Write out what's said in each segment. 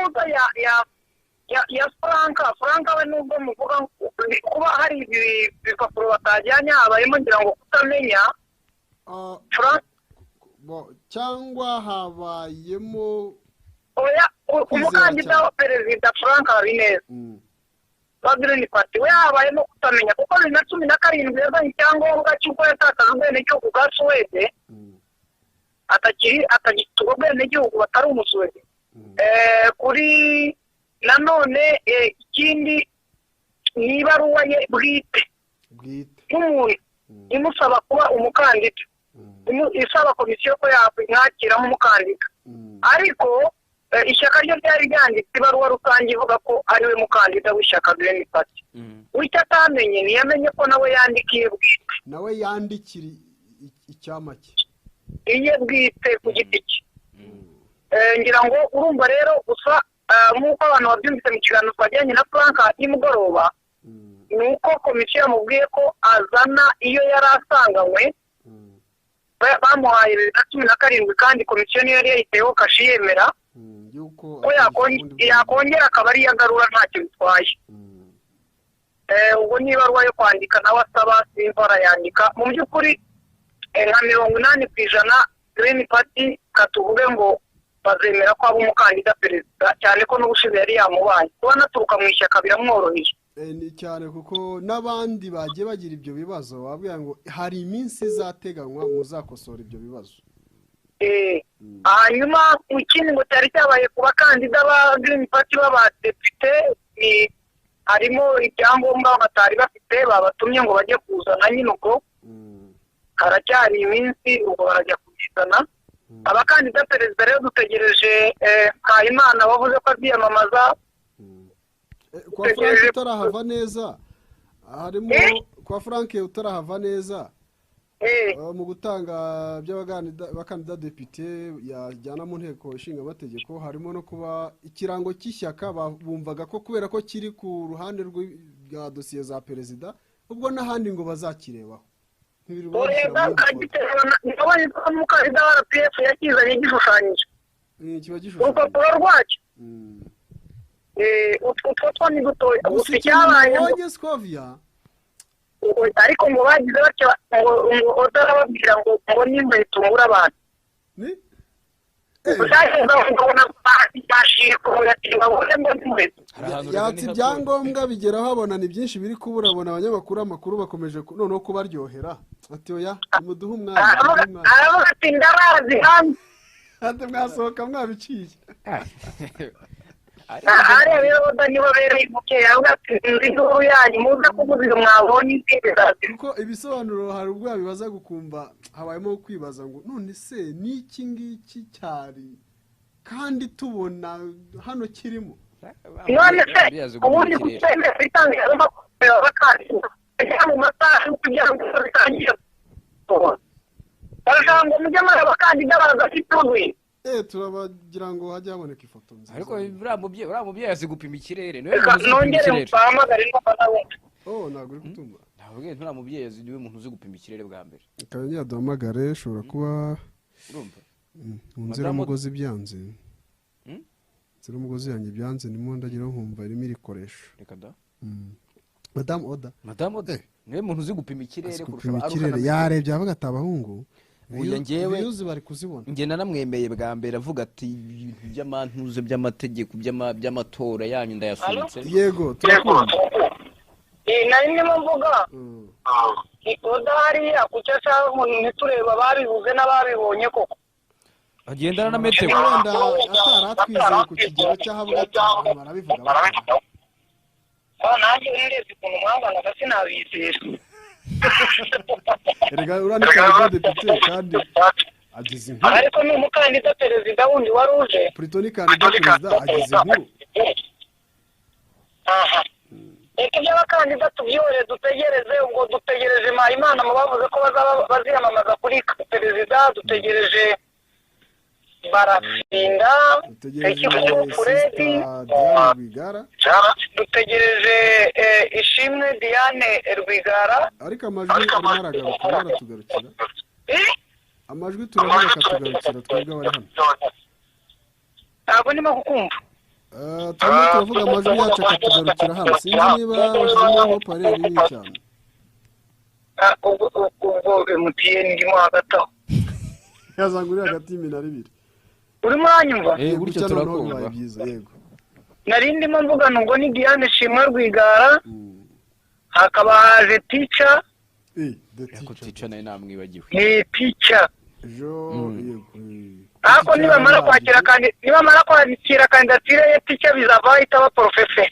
nuza ya Franka we nubwo muvuga kuba hari ibipapuro batajyanye habayemo ngira ngo kutamenya cyangwa habayemo oya umukandida wa perezida Frank Habineza wa Green Party we habayemo kutamenya kuko 2017 yazanye icyangombwa cy'uko yatakaje ubwenegihugu bwa Suwede atagituwe ubwenegihugu batari umusuwede kuri nanone ikindi nibaruwa ye bwite nk'umuntu imusaba kuba umukandida isaba komisiyo ko yakwakira nk'umukandida ariko ishyaka ryo ryari ryanditse ibaruwa rusange ivuga ko ari we mukandida w'ishyaka Green Party wicyo atamenye ntiyamenye ko nawe yandikiye bwite nawe yandikira icyama cye iye bwite ku giti cye ngira ngo urumva rero gusa nk'uko abantu babyumvise mu kiganiro twajyanye na Frank y'umugoroba ni uko komisiyo yamubwiye ko azana iyo yari asanganywe bamuhaye 2017 kandi komisiyo niyo yari yayiteyeho kashi yemera ko yakongera akaba ari yagarura ntacyo bitwaye ubwo niba ruwa yo kwandika nawe asaba simba yandika mu by'ukuri nka 80% Green Party katuvuge ngo bazemera ko aba umukandida perezida cyane ko n'ubushize yari yamubaye kuba naturuka mu ishyaka biramworoheye ni cyane kuko n'abandi bagiye bagira ibyo bibazo babwira ngo hari iminsi izateganywa muzakosora ibyo bibazo hanyuma ikindi ngo cyari cyabaye ku bakandida ba Green Party b'abadepite harimo ibyangombwa batari bafite babatumye ngo bajye kuzana nyine ubwo haracyari iminsi ubwo barajya kuzana abakandida perezida rero dutegereje Kayimana wavuze ko aziyamamaza kwa Frank utarahava neza harimo kwa Frank utarahava neza mu gutanga by'abakandida depite yajyana mu nteko ishinga amategeko harimo no kuba ikirango cy'ishyaka bumvaga ko kubera ko kiri ku ruhande rwa dosiye za perezida ubwo n'ahandi ngo bazakirebaho umukandida wa RPF yakizanye gishushanyije kiba gishushanyije urupapuro rwacyo utwo ni dutoya gusa icyabaye Scovia ariko ngo bagize batyo ngo otarababwira ngo nimba itungura abantu ni yatsi ibyangombwa bigeraho abona ni byinshi biri kuburabona abanyamakuru amakuru bakomeje noneho kubaryohera ati oya muduhe umwanya aravuga ati ndabazi hanze ati mwasohoka mwabiciye rero niba bereye mukeya avuga ati nzi induru yanyu muze kuguziga mwabonye izindi kuko ibisobanuro hari ubwo yabibaza gukumva habayemo kwibaza ngo none se n'iki ngiki cyari kandi tubona hano kirimo none se ubundi gutemera itangazamakuru bakandida mu masaha yo kugira ngo bitangire barashaka ngo mujye muri abakandida bazafite urwego turabagira ngo hajye haboneka ifoto nziza ariko uriya mubyeyi azi gupima ikirere nongere mubahamagare ntabwo uri kutumva ntabwo uriya mubyeyi azi niwe muntu uzi gupima ikirere bwa mbere kandi yaduhamagare ushobora kuba mu nziramugozi byanze inziramugozi yanjye byanze ndimo ndagira nkumva irimo irikoresha reka da Madame Oda niwe muntu uzi gupima ikirere kurusha ikirere yarebye avuga ati abahungu njyewe bari kuzibona njye naramwemeye bwa mbere avuga ati ibintu by'amantuze by'amategeko by'amatora yanyu ndayasunitse yego turakunda nari ndimo mvuga udahariya kucyo ashaka umuntu ntitureba babibuze n'ababibonye koko agendana na metero wenda ataratwizeye ku kigero cy'ahavuga ati abantu barabivuga nanjye ndetse ukuntu mwabanaga sinabizera erega uranika depite kandi agize inkuru ariko ni umukandida perezida wundi wari uje Prito ni kandida perezida agize inkuru reka iby'abakandida tubyihorere dutegereze ubwo dutegereje Mpayimana mu bavuze ko baziyamamaza kuri perezida dutegereje Barafinda Ekikuru Furedi dutegereje Ishimwe Diane Rwigara ariko amajwi arimo aragaruka baratugarukira amajwi turavuga akatugarukira twebwe abari hano ntabwo ndimo kukumva turimo turavuga amajwi yacu akatugarukira hano sinzi niba washyizemo pareri nini cyane ubwo MTN irimo hagati aho yazanga uri hagati y'iminara ibiri urimo uranyumva gutyo turakumva yego nari ndimo mvuga ngo ni Diane Shima Rwigara hakaba haje Teacher ko Teacher nayo namwibagiwe Teacher yego ako nibamara kwakira kandidatire ya Teacher bizava itaba Professor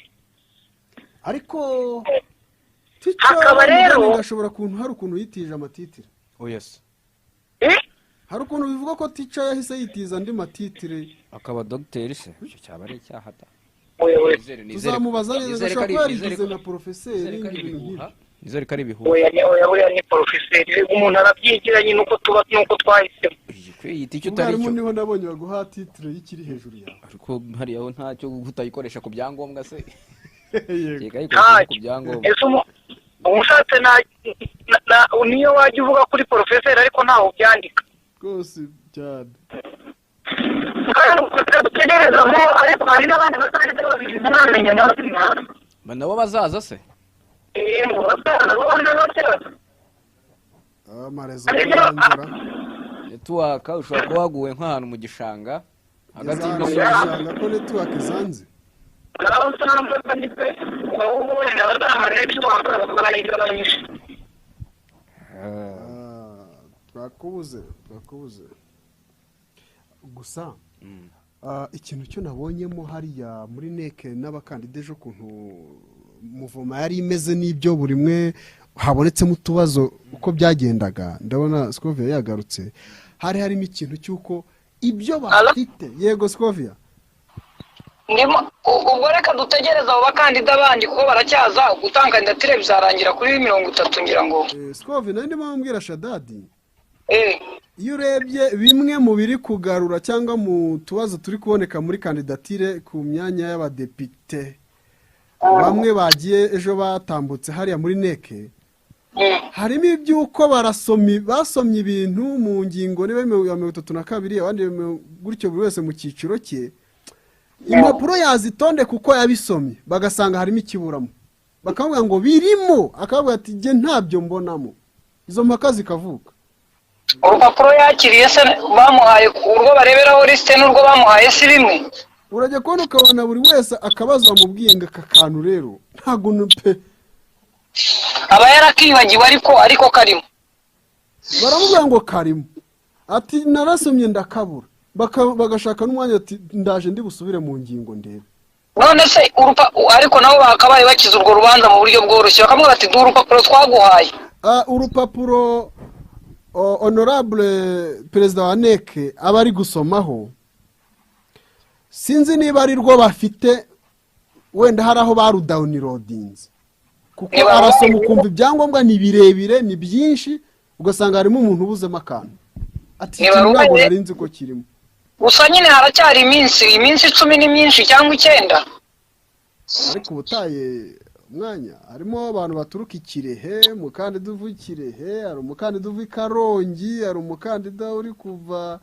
ariko hakaba rero gashobora kuntu hari ukuntu yitije amatitire yes hari ukuntu bivuga ko Teacher yahise yitiza andi matitire akaba docteur se icyo cyaba ari cyahata tuzamubaza neza gashobora kuba yarigize na Professeur nizere ko ari ibihuha oya ni Professor umuntu arabyigiranye nuko twahisemo kwiyita icyo utari cyo niho nabonye baguha titire y'ikiri hejuru yawe ariko hari aho ntacyo utayikoresha ku byangombwa se umushatse niyo wajya uvuga kuri Professor ariko ntaho byandika rwose cyane nabo bazaza se amarezo kurangira network ushobora kuba waguwe nk'ahantu mu gishanga hagati y'igishanga ko network zanze twakubuze gusa ikintu cyo nabonyemo hariya muri neke n'abakandida ejo kuntu muvoma yari imeze n'ibyo buri mwe habonetsemo utubazo uko byagendaga ndabona Scovia yagarutse harimo ikintu cy'uko ibyo bafite yego Scovia ubwo reka dutegereza abo bakandida bandi kuko baracyaza gutanga kandidatire bizarangira kuri 30 ngira ngo Scovia nandi mambwira Shadadi iyo urebye bimwe mu biri kugarura cyangwa mu tubazo turi kuboneka muri kandidatire ku myanya y'abadepite bamwe bagiye ejo batambutse hariya muri neke harimo iby'uko basomye ibintu mu ngingo niba 32 abandi gutyo buri wese mu cyiciro cye impapuro yazitonde kuko yabisomye bagasanga harimo ikiburamo bakavuga ngo birimo akavuga ati je ntabyo mbonamo izo mpaka zikavuka urupapuro yakiriye se bamuhaye urwo bareberaho liste n'urwo bamuhaye si bimwe urajya kubona ukabona buri wese akabazo bamubwiye ngo aka kantu rero ntago nupe aba yarakibagiwe ariko karimo baramubwira ngo karimo ati narasomye ndakabura bagashaka n'umwanya ati ndaje ndi busubire mu ngingo ndebe none se ariko nabo bakabaye bakiza urwo rubanza mu buryo bworoshye bakamubwira ati du urupapuro twaguhaye urupapuro honorable perezida wa neke aba ari gusomaho sinzi niba ari rwo bafite wenda hari aho barudawunirodinze kuko arasoma ukumva ibyangombwa ni birebire ni byinshi ugasanga harimo umuntu ubuzemo akantu ati ntabwo narinzi ko kirimo gusa nyine haracyari iminsi 10 ni myinshi cyangwa 9 ariko ubutaye umwanya harimo abantu baturuka Ikirehe umukandida uva Ikirehe hari umukandida uva Karongi hari umukandida uri kuva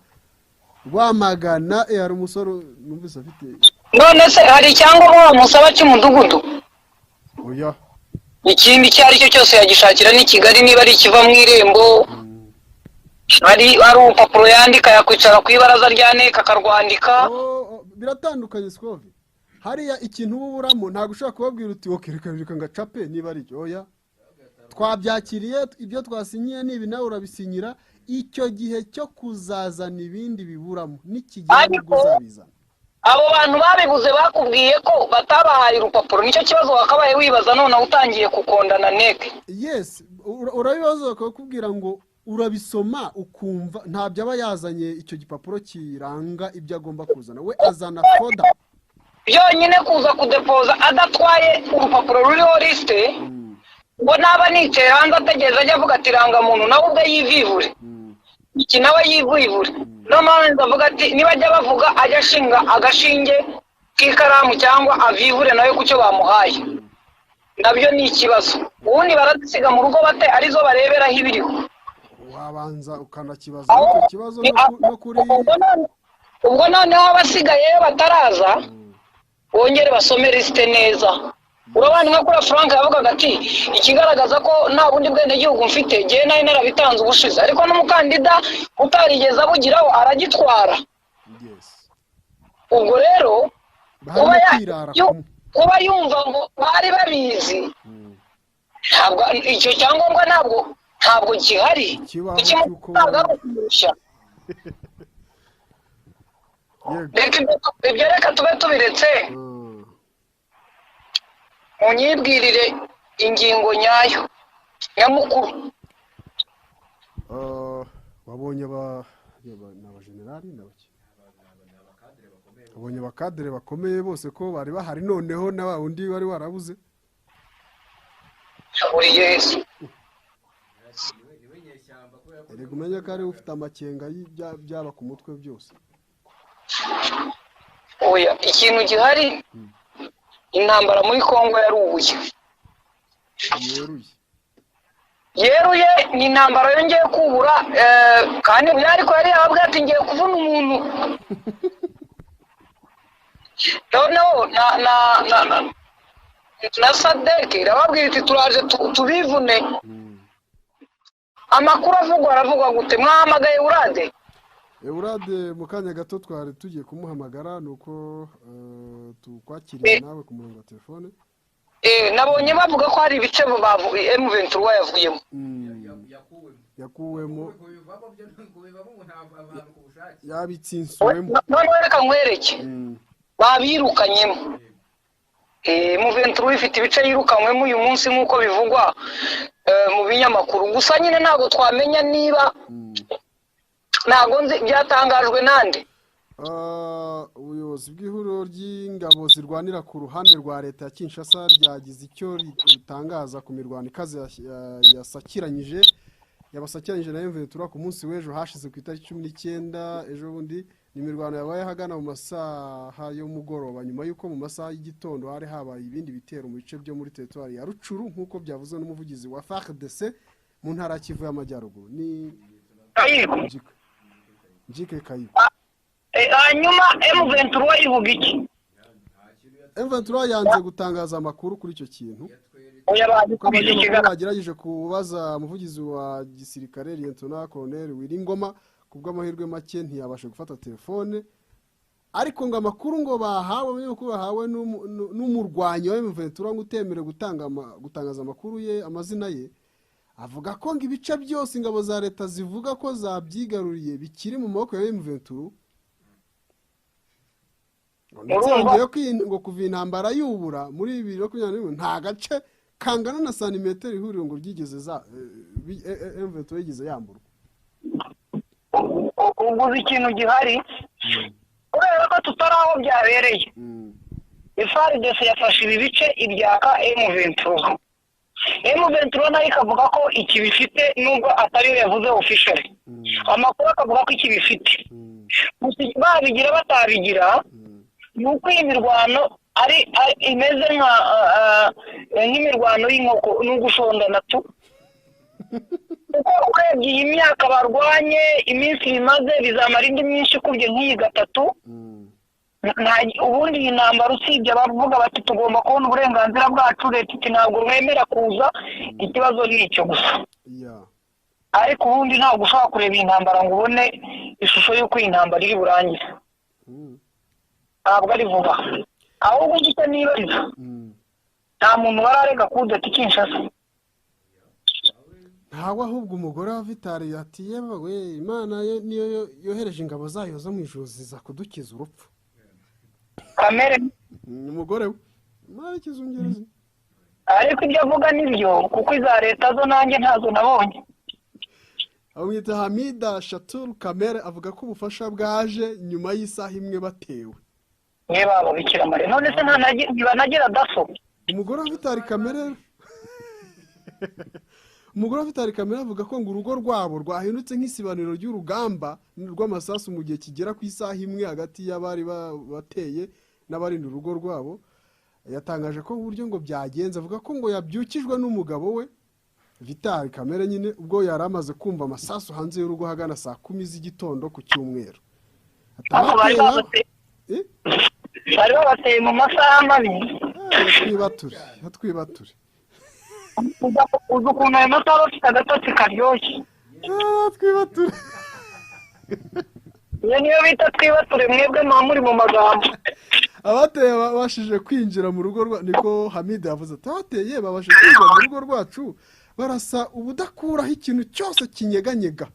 Rwamagana hari umusoro numvise afite none se hari icyangombwa bamusaba cy'umudugudu oya ikindi cyari cyo cyose yagishakira ni Kigali niba ari kiva mu irembo ari urupapuro yandika yakwicara ku ibaraza rya neka akarwandika biratandukanye Scovia hariya ikintu uburamo ntago ushaka kubabwira uti okereka ngacape niba ari cyo oya twabyakiriye ibyo twasinyiye nibi nawe urabisinyira icyo gihe cyo kuzazana ibindi biburamo n'ikigero uzabizana abo bantu babibuze bakubwiye ko batabahaye urupapuro nicyo kibazo wakabaye wibaza none utangiye kukondana neke yes urabibaza bakakubwira ngo urabisoma ukumva ntabyo aba yazanye icyo gipapuro kiranga ibyo agomba kuzana we azana foda byonyine kuza kudepoza adatwaye urupapuro ruriho liste ngo naba nicaye hanze ategereza ajya avuga ati ranga muntu nawe ubwo yivivure iki nawe yivivure none ndavuga ati niba ajya bavuga ajya ashinga agashinge k'ikaramu cyangwa avivure nawe kucyo bamuhaye nabyo ni ikibazo ubundi baradisiga mu rugo bate arizo bareberaho ibiriho wabanza ukanakibaza ariko ikibazo no kuri ubwo noneho abasigaye bataraza bongere basome lisite neza. Urabona nka kuri Frank yavugaga ati ikigaragaza ko nta bundi bwenegihugu mfite ngewe nari narabitanze ubushize, ariko n'umukandida utarigeze abugiraho aragitwara. Ubwo rero kuba yumva ngo bari babizi, ntabwo icyo cyangombwa ntabwo gihari, ibyo reka tube tubiretse. Munyibwirire ingingo nyayo nyamukuru. Wabonye n'abajenerali wabonye abakadere bakomeye bose ko bari bahari, noneho na wundi wari warabuze buri Yesu. Erega umenya ko ari ufite amakenga byaba ku mutwe byose. Oya, ikintu gihari, intambara muri Kongo yarubuye. Yeruye ni intambara yongeye kubura, kandi ariko yari yababwiye ati ngiye kuvuna umuntu. Noneho na Sadek irababwira iti turaje tubivune. Amakuru aravugwa gute? Mwahamagaye Eurade mu kanya gato twari tugiye kumuhamagara, nuko tukwakiriye nawe ku murongo wa telefone. Nabonye bavuga ko hari ibice M23 yavuyemo. Yakuwemo yabitsinsuwemo. None reka nkwereke. Babirukanyemo. M23 ifite ibice yirukanywemo uyu munsi nk'uko bivugwa mu binyamakuru. Gusa nyine ntabwo twamenya niba ntabwo nzi byatangajwe nande. Ubuyobozi bw'ihuriro ry'ingabo zirwanira ku ruhande rwa leta ya Kinshasa ryagize icyo ritangaza ku mirwano ikaze yabasakiranyije na M23 ku munsi w'ejo hashize ku itariki 19. Ejo bundi ni imirwano yabaye hagana mu masaha yo mugoroba, nyuma y'uko mu masaha y'igitondo hari habaye ibindi bitero mu bice byo muri territoire ya Rucuru nk'uko byavuzwe n'umuvugizi wa FARDC mu ntara ya Kivu y'Amajyaruguru. Ni Njike Kayiko. Hanyuma M23 ivuga iki? M23 yanze gutangaza amakuru kuri icyo kintu. Bagerageje kubaza umuvugizi wa gisirikare Lieutenant Colonel Wiringoma, kubw'amahirwe make ntiyabasha gufata telefone, ariko ngo amakuru ngo bahawe n'umurwanyi wa M23 ngo utemere gutangaza amakuru ye, amazina ye, avuga ko ngo ibice byose ingabo za leta zivuga ko zabyigaruriye bikiri mu maboko ya M23. Ngo kuva intambara yubura muri 2021 nta gace kangana na santimetero ihuriro ngo ryigeze M23 yigize yamburwa. Ubuze ikintu gihari kubera ko tutaraho byabereye. FARDC yafashe ibi bice ibyaka M23. M23 nayo ikavuga ko iki bifite nubwo atari yavuze official. Amakuru akavuga ko iki bifite. Babigira batabigira, nuko imirwano ari imeze nk'imirwano y'inkoko n'ugushondana tu. Uko urebye iyi myaka barwanye, iminsi bimaze bizamara indi myinshi kubye nk'iyi gatatu. Ubundi iyi ntambara usibye bavuga bati tugomba kubona uburenganzira bwacu, leta iti ntabwo mwemera kuza, ikibazo ni icyo gusa. Ariko ubundi ntabwo ushobora kureba iyi ntambara ngo ubone ishusho y'uko iyi ntambara iri burangire. Ntabwo ari vuba, ahubwo ugite niba nta muntu wararega kudeta Kinshasa. Ntawe, ahubwo umugore wa Vitali ati yewe Imana niyo yohereje ingabo zayo zo mu ijuru ziza kudukiza urupfu. Kamere umugore we Imana kizungereza. Ariko ibyo avuga nibyo, kuko iza leta zo nanjye ntazo nabonye. Amwita Hamida Shatul Kamere avuga ko ubufasha bwaje nyuma y'isaha imwe batewe. Niba Bikira Mariya none se ntibanagira daso. Umugore wa Vitali Kamere Umugore wa Vitali Kamere avuga ko ngo urugo rwabo rwahindutse nk'isibaniro ry'urugamba rw'amasasu mu gihe kigera ku isaha imwe hagati y'abari bateye n'abarinda urugo rwabo. Yatangaje ko uburyo ngo byagenze, avuga ko ngo yabyukijwe n'umugabo we Vitali Kamere nyine ubwo yari amaze kumva amasasu hanze y'urugo hagana saa 10 z'igitondo ku cyumweru. bari babateye mu masaha mabi. twibature uzi ukuntu ayo masaha bafite agatotsi karyoshye. twibature iyo niyo bita twibature, mwebwe muba muri mu magambo. abateye babashije kwinjira mu rugo niko Hamid yavuze ati abateye babashije kwinjira mu rugo rwacu barasa ubudakuraho ikintu cyose kinyeganyega,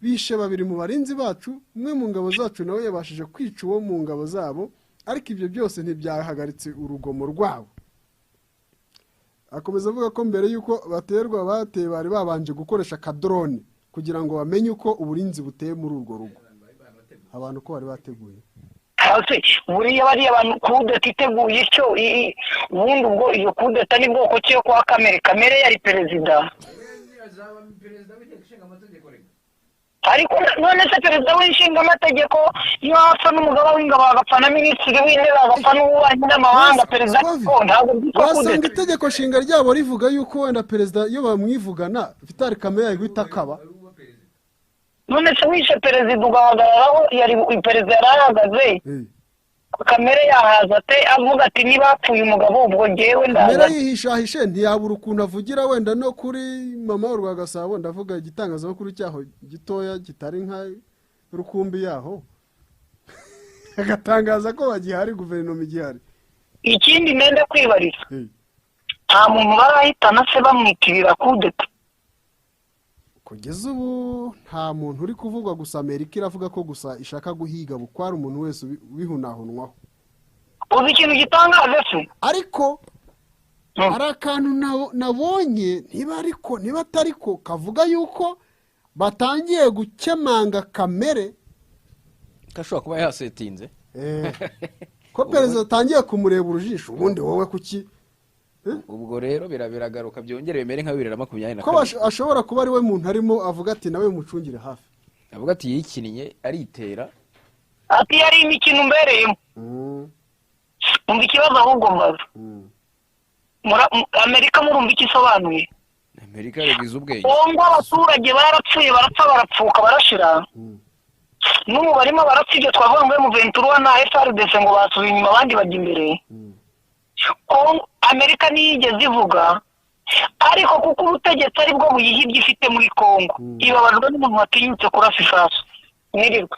bishe babiri mu barinzi bacu, umwe mu ngabo zacu nawe yabashije kwica uwo mu ngabo zabo, ariko ibyo byose ntibyahagaritse urugomo rwabo. Akomeza avuga ko mbere y'uko baterwa bateye bari babanje gukoresha kadrone kugira ngo bamenye uko uburinzi buteye muri urwo rugo, abantu ko bari bateguye. buriya bariya abantu kudeta iteguye icyo ubundi ubwo iyo kudeta ni bwoko cyo kwa Kamere yari perezida, ariko none se perezida w'inshinga amategeko iyo hapfa n'umugaba w'ingabo agapfa na minisitiri w'intebe agapfa n'ububanyi n'amahanga, perezida ntabwo byitwa kudeta. Wasanga itegeko nshinga ryabo rivuga yuko wenda perezida iyo bamwivugana Vital Kamerhe yahita akaba. none se wishe perezida ugahagararaho yari perezida yarahagaze, Kamere yahaza ate avuga ati niba apfuye umugabo ubwo ngewe ndaza. Kamere yihishahishe ntiyabura ukuntu avugira wenda no kuri mama w'u Gasabo, ndavuga igitangazamakuru cyaho gitoya kitari nka rukumbi yaho agatangaza ko bagihari, guverinoma igihari. Ikindi nenda kwibariza, nta muntu barahitana se bamwitirira kudeta kugeza ubu, nta muntu uri kuvugwa, gusa Amerika iravuga ko gusa ishaka guhiga bukwara umuntu wese ubihunahunwaho. uzi ikintu gitangaje se, ariko hari akantu nabonye niba atariko kavuga yuko batangiye gukemanga Kamere, kashobora kuba yasetinze ko perezida atangiye kumureba urujisho, ubundi wowe kuki. ubwo rero biragaruka byongere bimere nka 2024 ko ashobora kuba ari we muntu arimo avuga ati nawe mucungire hafi, avuga ati yikinnye aritera ati yari imikino mbereyemo. umva ikibazo ahubwo mbaza, Amerika murumva ikisobanuye? Amerika yagize ubwenge ngo abaturage barapfuye barapfuka barashira, n'ubu barimo barapfa, ibyo twavuga ngo M23 na FARDC ngo basubiye inyuma abandi bajya imbere. Amerika niyigeze ivuga, ariko kuko ubutegetsi ari bwo buyihibye ifite muri Kongo, ibabajwe n'umuntu watinyutse kurasa isasu. Mwirirwe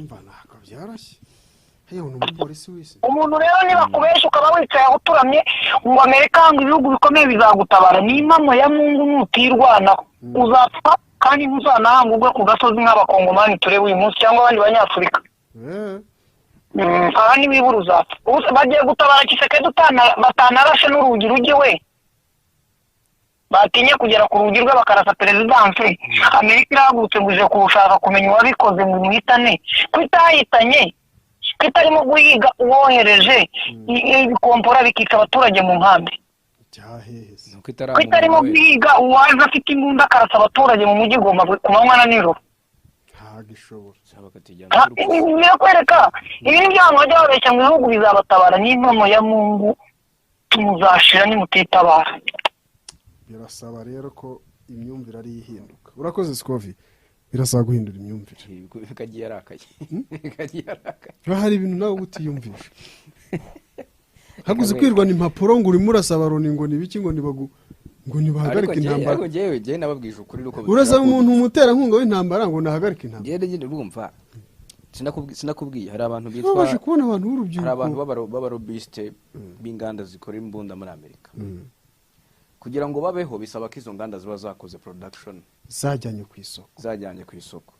umva nako byarashye. Heyo n'umupolisi wese. Umuntu rero niba kubesha ukaba wicaye aho uturamye ngo Amerika ngo ibihugu bikomeye bizagutabara, ni impamo ya Mungu nutirwanaho uzapfa kandi ntuzanahangurwe ku gasozi nk'abakongomani turebe uyu munsi cyangwa abandi banyafurika. aha niwibura uzapfa. Bagiye gutabara Kisekedi batanarashe n'urugi rujye we, batinye kugera ku rugi rwe bakarasa perezidanse. Amerika irahagurutse ngo ije kubushaka kumenya uwabikoze ngo imuhitane, ko itahitanye, ko itarimo guhiga uwohereje ibikompora bikica abaturage mu nkambi, ko itarimo guhiga uwaje afite imbunda akarasa abaturage mu mujyi Goma ku manywa na nijoro. Birakwereka ibi ni byantu bajya babeshya ngo ibihugu bizabatabara, n'impamo ya Mungu muzashira nimutitabara. Birasaba rero ko imyumvire ari ihinduka. Urakoze Scovi, birasaba guhindura imyumvire. Kagiye yarakaye. Hari ibintu nawe gutiyumvisha. Haguze kwirwana impapuro ngo urimo urasaba Loni ngo nibiki ngo nibahagarika intambara. Ariko jewe nababwije ukuri ruko urasaba umuntu umutera nkunga w'intambara ngo nahagarika intambara. Jewe urumva sinakubwiye hari abantu bitwa baje kubona abantu b'urubyiruko, hari abantu b'abarobiste b'inganda zikora imbunda muri Amerika. Kugira ngo babeho bisaba ko izo nganda ziba zakoze production zajyanye ku isoko,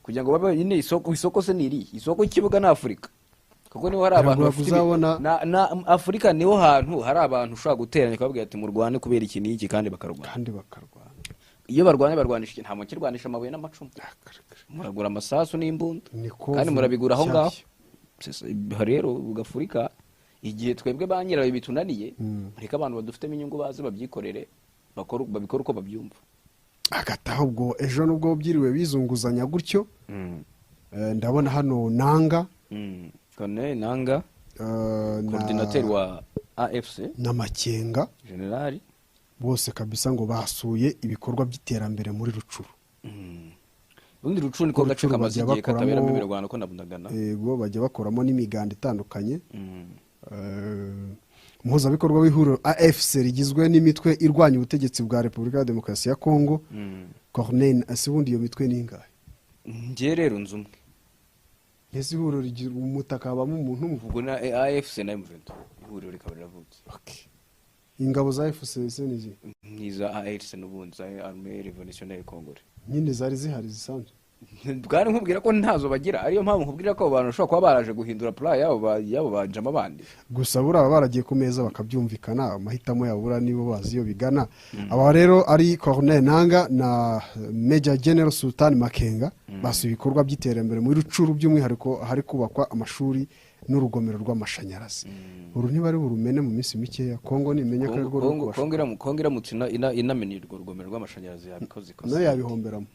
kugira ngo babe ine isoko se niri isoko ikibuga na Afrika, kuko niho hari abantu na Afrika niho hantu hari abantu ushaka guteranya kababwira ati murwane kubera iki niki kandi bakarwana. Iyo barwanisha nta mukirwanisha amabuye n'amacumu, muragura amasasu n'imbunda kandi murabigura aho ngaho. Rero ugafurika igihe twebwe banyirayo bitunaniye, ariko abantu badufitemo inyungu bazi babyikorere babikora uko babyumva. Agataho ubwo ejo nubwo byiriwe bizunguzanya gutyo, ndabona hano Nanga Nanga coordinateur wa AFC na Makenga generali bose kabisa ngo basuye ibikorwa by'iterambere muri Rucuru. ubundi rucuru niko gace kamaze igihe kataberamo imirwano ko nabundagana yego bajya bakoramo n'imiganda itandukanye. Umuhuzabikorwa w'ihuriro AFC rigizwe n'imitwe irwanya ubutegetsi bwa Repubulika ya Demokarasi ya Kongo, Corneille Asibundi, iyo mitwe ni ingahe? Ngiye rero nzumwe ese ihuriro rigira umutaka habamo umuntu umwe ubwo na AFC na M23 ihuriro rikaba riravutse. Ingabo za AFC nizi nkiza AFC n'ubundi za Armée Révolutionnaire Congolais nyine zari zihari zisanzwe. Bwari nkubwira ko ntazo bagira, ariyo mpamvu nkubwira ko abantu bashobora kuba baraje guhindura plan yabo bajama bandi. Gusa buraba baragiye ku meza bakabyumvikana, amahitamo yabura nibo bazi yo bigana. Aba rero ari Corneille Nanga na Major General Sultan Makenga basuye ibikorwa by'iterambere muri Rucuru, by'umwihariko hari kubakwa amashuri n'urugomero rw'amashanyarazi. Uru ntibari burumene mu minsi mikeya. Kongo nimenya ko rwo Kongo mutsina inamenirwa urugomero rw'amashanyarazi yabikoze ikoze no yabihomberamo.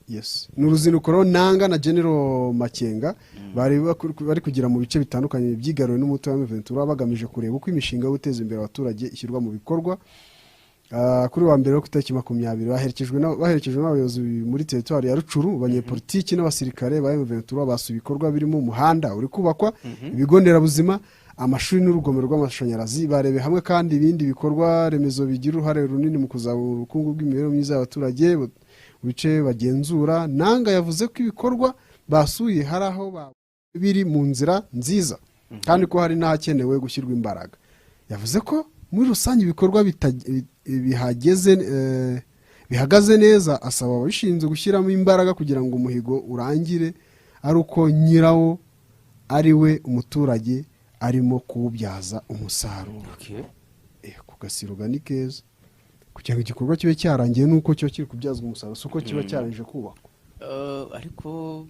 Yes. Nuruzinukoro Nanga na General Makenga bari kugira mu bice bitandukanye byigaruye n'umutwe wa M23 bagamije kureba uko imishinga yo guteza imbere abaturage ishyirwa mu bikorwa. Kuri wa mbere ku itariki 20 baherekejwe n'abayobozi muri territoire ya Rucuru, abanyepolitiki n'abasirikare ba M23 basuye ibikorwa birimo umuhanda uri kubakwa, ibigo nderabuzima, amashuri n'urugomero rw'amashanyarazi. Barebe hamwe kandi ibindi bikorwa remezo bigira uruhare runini mu kuzamura ubukungu bw'imibereho myiza y'abaturage bice bagenzura. Nanga yavuze ko ibikorwa basuye hari aho biri mu nzira nziza kandi ko hari n'ahakenewe gushyirwa imbaraga. Yavuze ko muri rusange ibikorwa bihagaze neza, asaba ababishinzwe gushyiramo imbaraga kugira ngo umuhigo urangire ari uko nyirawo ari we umuturage arimo kuwubyaza umusaruro. Ku Gasiruga ni keza kugira ngo igikorwa kibe cyarangiye nuko cyo kiri kubyazwa umusaruro, suko kiba cyaranje kubakwa. Ariko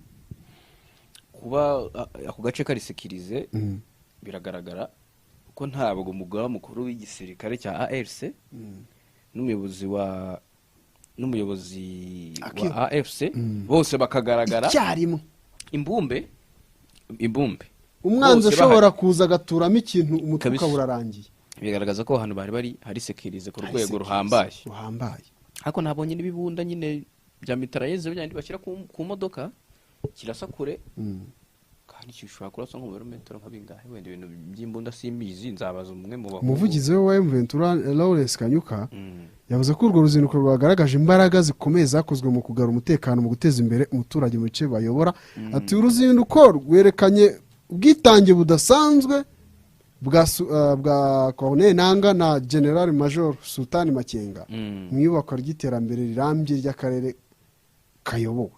kuba ako gace kari sekirize biragaragara ko ntabwo umugaba mukuru w'igisirikare cya AFC n'umuyobozi wa AFC bose bakagaragara cyarimo imbumbe umwanzi ashobora kuza agaturamo ikintu umutwe ukaburarangiye. Bigaragaza ko hano bari hari sekirize ku rwego ruhambaye. Ariko nabonye n'ibibunda nyine bya mitrailleuses byandi bashyira ku modoka kirasa kure kandi cyishobora kurasa nko mu birometero nka bingahe, wenda ibintu by'imbunda simbizi, nzabaza umwe mu bakuru. Umuvugizi wa M23 Lawrence Kanyuka yavuze ko urwo ruzinduko rwagaragaje imbaraga zikomeye zakozwe mu kugarura umutekano mu guteza imbere umuturage mu bice bayobora. Ati uruzinduko rwerekanye ubwitange budasanzwe bwa Corneille Nanga na General Major Sultan Makenga mu iyubakwa ry'iterambere rirambye ry'akarere kayobowe.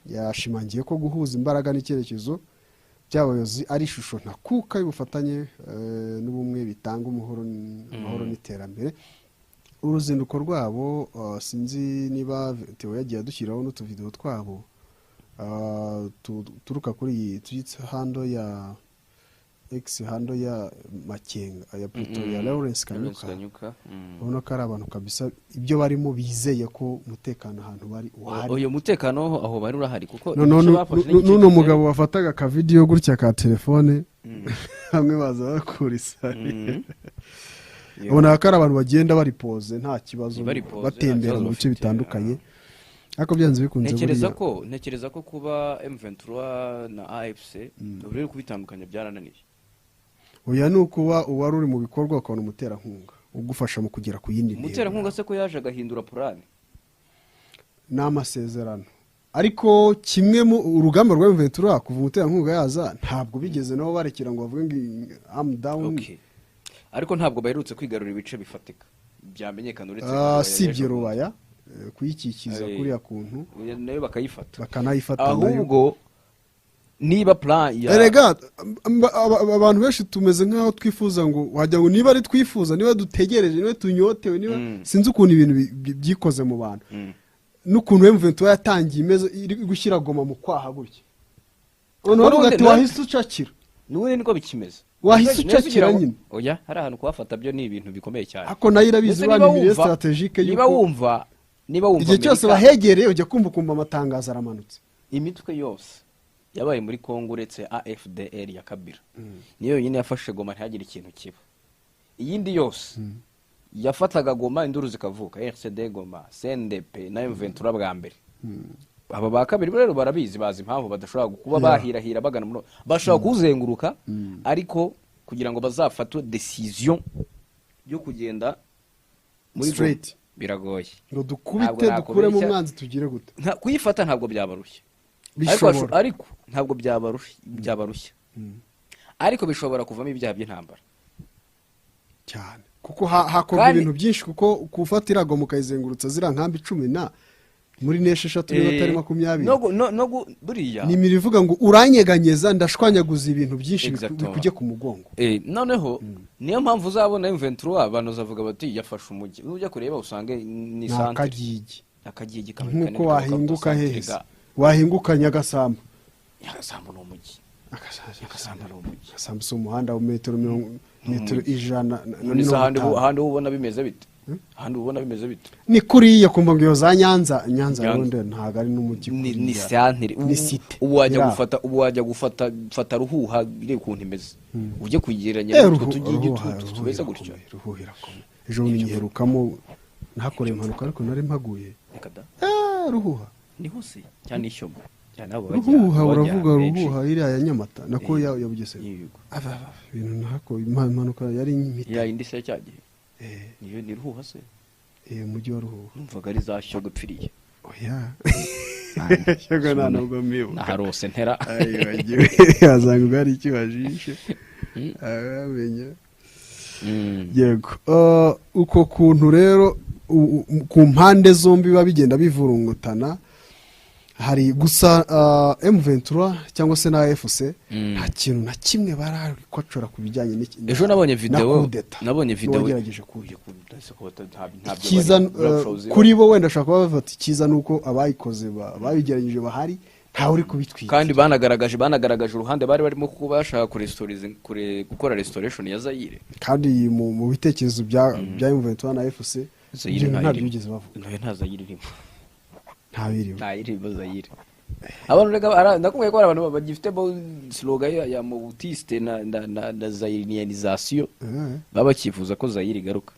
Yashimangiye ko guhuza imbaraga n'icyerekezo by'abayobozi ari ishusho ntakuka y'ubufatanye n'ubumwe bitanga amahoro n'iterambere. Uruzinduko rwabo sinzi niba Theo yagiye adushyiraho n'utuvideo twabo turuka kuri iyi twitse hando ya X hando ya Makenga ya Pluto ya Lawrence Kanyuka. Ubona ko ari abantu kabisa ibyo barimo bizeye ko umutekano ahantu bari uhari. Uyo mutekano aho bari urahari kuko nuno mugabo wafataga ka video gutya ka telefone hamwe baza bakurisa. Ubona ko ari abantu bagenda bari pose nta kibazo batembera mu bice bitandukanye. Ariko byanze bikunze ntekereza ko kuba M23 na AFC uri kubitandukanya byarananiye. Oya nukuba uwari uri mu bikorwa akabona umuterankunga ugufasha mu kugera ku yindi ntego. Umuterankunga se ko yaje agahindura plan n'amasezerano. Ariko kimwe mu urugamba rwa M23 kuva umuterankunga yaza ntabwo bigeze nabo barekera ngo bavuge ngo am down. Ariko ntabwo baherutse kwigarura ibice bifatika byamenyekana uretse sibye Rubaya kuyikikiza kuri yakuntu nayo bakayifata bakanayifata ahubwo niba plan ya erega abantu benshi tumeze nkaho twifuza ngo wajya ngo niba ari twifuza niba dutegereje niba tunyotewe niba sinzi ukuntu ibintu byikoze mu bantu n'ukuntu M23 yatangiye imeze iri gushyira Goma mu kwaha gutya none ugati wahise ucakira n'uwe niko bikimeze wahise ucakira nyine. Oya hari ahantu kuhafata byo ni ibintu bikomeye cyane. Ako nayo irabizi bani strategique yuko niba wumva igihe cyose bahegereye ujya kumva amatangazo aramanutse. Imitwe yose yabaye muri Kongo uretse AFDL ya Kabila niyo yine yafashe Goma ntihagire ikintu kiba. Iyindi yose yafataga Goma induru zikavuka, RCD Goma, CNDP na M23 bwa mbere aba ba kabiri rero barabizi, bazi impamvu badashobora kuba bahirahira bagana muri, bashobora kuzenguruka ariko kugira ngo bazafate decision yo kugenda muri straight biragoye, ngo dukubite dukure mu mwanzi tugire gute, kuyifata ntabwo byabarushya, ariko ntabwo byabarushya ariko bishobora kuvamo ibyaha by'intambara cyane, kuko hakorwa ibintu byinshi, kuko kufatira go mukayizengurutsa zira nkambi 10 muri nesheshatu n'abatari 20 buriya ni mirivuga ngo uranyeganyeza ndashwanyaguza ibintu byinshi bikuje ku mugongo. Noneho niyo mpamvu uzabona M23 abantu zavuga bati yafashe umujyi, ujya kureba usange ni santre akagigi kamwe, nkuko wahinguka hehese, wahinguka Nyagasambu no mujyi, Nyagasambu so umuhanda wa metero 100 ahandi ubona bimeze bite, ahandi ubona bimeze bite ni kuriya kumva ngo za Nyanza ronde ntago ari n'umujyi, ni santere, ubu wajya gufata Ruhuha bire kuntu imeze, ujye kugereranya n'utwo tugigi tubeza gutyo. Ruhuhira komwe ejo niherukamo ntakore impanuka ariko nari mpaguye Ruhuha ni hose cyane ishyombo cyane abo Ruhuha, uravuga Ruhuha iri ya Nyamata nako ya Bugesera, ibintu ntako impanuka yari nyimita ya indi se cyagiye niyo ni Ruhuha se, umujyi wa Ruhuha numvaga ari za Shyogo pfiriye, oya Shyogo ntabwo mibu naharose ntera ayibagiwe azanga bari ikibajishe amenye yego. Uko kuntu rero ku mpande zombi babigenda bivurungutana, hari gusa M23 cyangwa se na AFC nta kintu na kimwe bararikocora kubijyanye n'iki. Ejo nabonye video wagerageje kiza kuri bo wenda ashaka bavata kiza nuko abayikoze babigerageje bahari ntawe uri kubitwika, kandi banagaragaje uruhande bari barimo kuba bashaka gukora restoration ya Zaire, kandi mu bitekerezo bya M23 na AFC nta byigeze bavuga, nta Zaire irimo, nta iribo Zaire. Abantu rega ndakumwe ko abantu bagifite slogan ya Moutiste na Zairianisation baba kifuza ko Zaire igaruka.